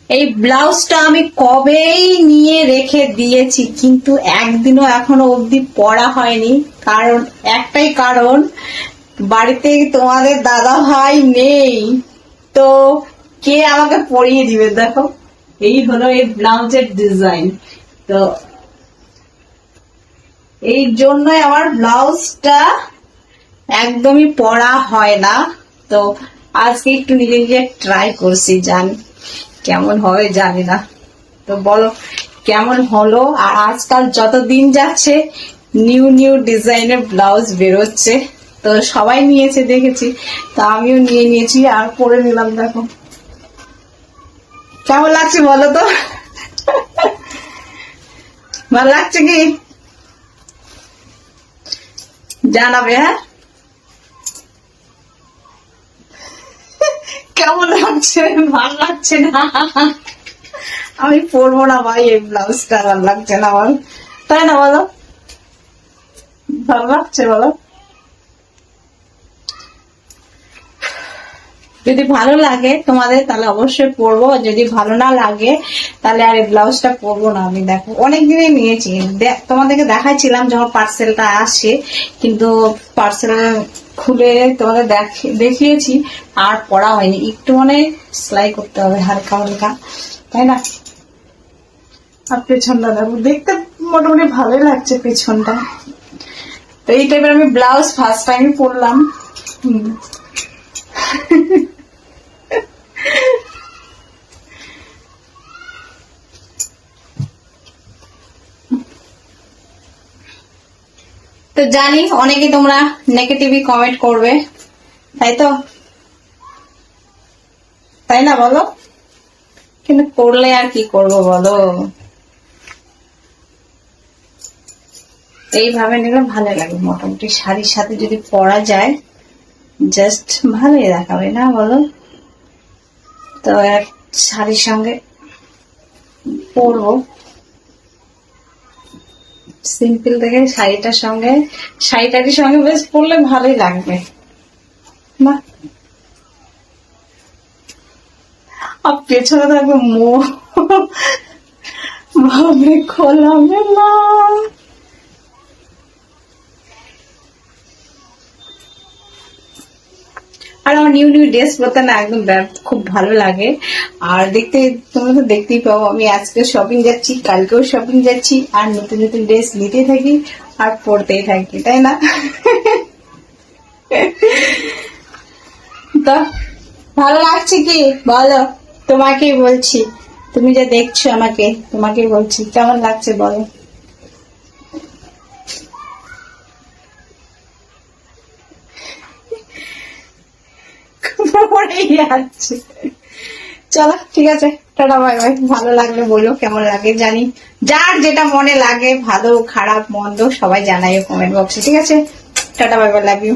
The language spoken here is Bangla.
এই ব্লাউজটা আমি কবেই নিয়ে রেখে দিয়েছি, কিন্তু একদিনও এখনো অবধি পরা হয়নি। কারণ একটাই কারণ, বাড়িতে তোমাদের দাদা ভাই নেই, তো কে আমাকে পরিয়ে দিবে। দেখো, এই হলো এই ব্লাউজের ডিজাইন। তো এই জন্যই আমার ব্লাউজটা একদমই পরা হয় না। তো আজকে একটু নিজে নিজে ট্রাই করছি, জানি কেমন হবে জানি না। তো বলো কেমন হলো। আর আজকাল যত দিন যাচ্ছে নিউ নিউ ডিজাইনের ব্লাউজ বেরোচ্ছে, তো সবাই নিয়েছে দেখেছি, তো আমিও নিয়ে নিয়েছি আর পরে নিলাম। দেখো কেমন লাগছে বলো তো, ভালো লাগছে কি জানাবে। হ্যাঁ, কেমন লাগছে? ভালো লাগছে না? আমি পরবো না ভাই, এই ব্লাউজটা ভালো লাগছে না আমার, তাই না বলো? ভালো লাগছে বলো? যদি ভালো লাগে তোমাদের তাহলে অবশ্যই পরবো, যদি ভালো না লাগে তাহলে আর এই ব্লাউজটা পরবো না আমি। দেখো অনেক দিনই নিয়েছি, তোমাদেরকে দেখাইছিলাম যখন পার্সেলটা আসে, কিন্তু পার্সেল খুলে তোমাদের দেখিয়েছি আর পরা হয়নি। একটু মানে সেলাই করতে হবে হালকা হালকা, তাই না? আর পেছনটা দেখো, দেখতে মোটামুটি ভালোই লাগছে পেছনটা। তো এই টাইপের আমি ব্লাউজ ফার্স্ট টাইম পরলাম। তো জানি অনেকে তোমরা নেগেটিভই কমেন্ট করবে, তাই তো, তাই না বলো? কিন্তু করলে আর কি করবো বলো, এইভাবে নিলে ভালো লাগে। মোটামুটি শাড়ির সাথে যদি পরা যায় জাস্ট ভালোই দেখাবে না বলো? তো এক শাড়ির সঙ্গে পরবো, সিম্পল দেখে শাড়িটার সঙ্গে, শাড়িটার সঙ্গে বেশ পরলে ভালোই লাগবে না? আর পেছনে থাকবে ভাবে খোলা মেলা। আর আমার নিউ নিউ ড্রেস পরতে না একদম খুব ভালো লাগে। আর দেখতে, তোমরা তো দেখতেই পাবো আমি আজকে শপিং যাচ্ছি, কালকেও শপিং যাচ্ছি, আর নতুন নতুন ড্রেস নিতেই থাকি আর পরতেই থাকি, তাই না? তো ভালো লাগছে কি বলো? তোমাকেই বলছি, তুমি যে দেখছো আমাকে, তোমাকেই বলছি কেমন লাগছে বলো? পরেই যাচ্ছে। চলো ঠিক আছে, টাটা বাই বাই। ভালো লাগলে বলো কেমন লাগে, জানি যার যেটা মনে লাগে, ভালো খারাপ মন্দ সবাই জানাই কমেন্ট বক্সে, ঠিক আছে? Tata bye bye, love you.